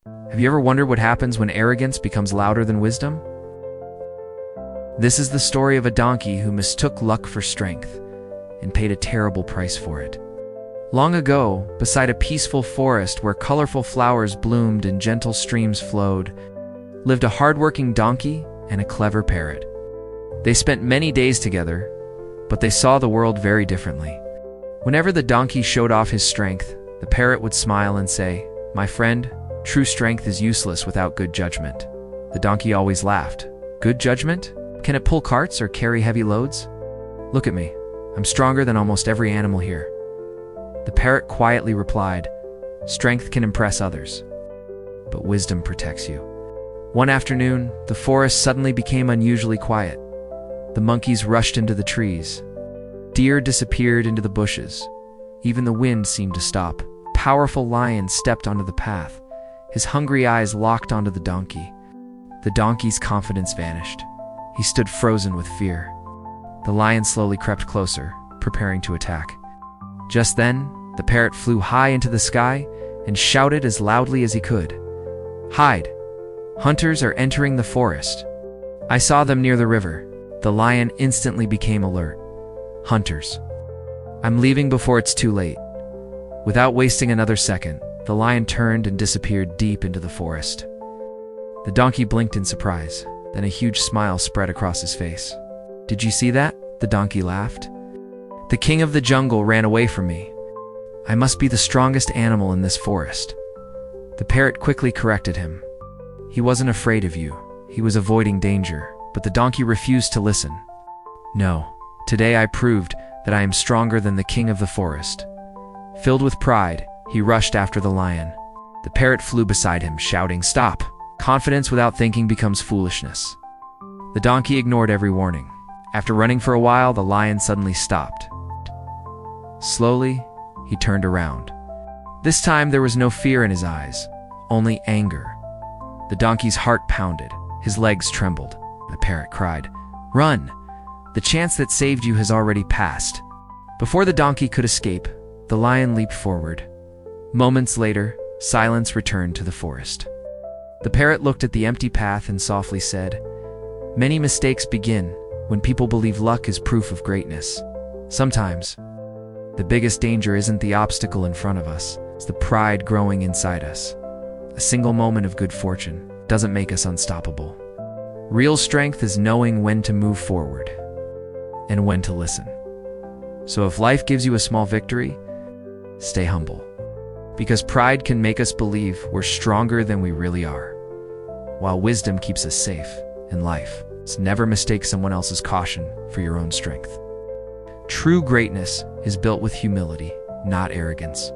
Have you ever wondered what happens when arrogance becomes louder than wisdom? This is the story of a donkey who mistook luck for strength and paid a terrible price for it. Long ago, beside a peaceful forest where colorful flowers bloomed and gentle streams flowed, lived a hardworking donkey and a clever parrot. They spent many days together, but they saw the world very differently. Whenever the donkey showed off his strength, the parrot would smile and say, "My friend, true strength is useless without good judgment." The donkey always laughed. "Good judgment? Can it pull carts or carry heavy loads? Look at me. I'm stronger than almost every animal here." The parrot quietly replied, "Strength can impress others, but wisdom protects you." One afternoon, the forest suddenly became unusually quiet. The monkeys rushed into the trees. Deer disappeared into the bushes. Even the wind seemed to stop. A powerful lion stepped onto the path. His hungry eyes locked onto the donkey. The donkey's confidence vanished. He stood frozen with fear. The lion slowly crept closer, preparing to attack. Just then, the parrot flew high into the sky and shouted as loudly as he could, "Hide! Hunters are entering the forest." "I saw them near the river." The lion instantly became alert. "Hunters. I'm leaving before it's too late." Without wasting another second, the lion turned and disappeared deep into the forest. The donkey blinked in surprise, then a huge smile spread across his face. "Did you see that?" the donkey laughed. "The king of the jungle ran away from me. I must be the strongest animal in this forest." The parrot quickly corrected him. "He wasn't afraid of you. He was avoiding danger." But the donkey refused to listen. "No, today I proved that I am stronger than the king of the forest." Filled with pride, he rushed after the lion. The parrot flew beside him, shouting, "Stop! Confidence without thinking becomes foolishness." The donkey ignored every warning. After running for a while, the lion suddenly stopped. Slowly, he turned around. This time there was no fear in his eyes, only anger. The donkey's heart pounded, his legs trembled. The parrot cried, "Run! The chance that saved you has already passed." Before the donkey could escape, the lion leaped forward. Moments later, silence returned to the forest. The parrot looked at the empty path and softly said, "Many mistakes begin when people believe luck is proof of greatness. Sometimes, the biggest danger isn't the obstacle in front of us, it's the pride growing inside us. A single moment of good fortune doesn't make us unstoppable. Real strength is knowing when to move forward and when to listen. So if life gives you a small victory, stay humble. Because pride can make us believe we're stronger than we really are, while wisdom keeps us safe in life. So never mistake someone else's caution for your own strength. True greatness is built with humility, not arrogance.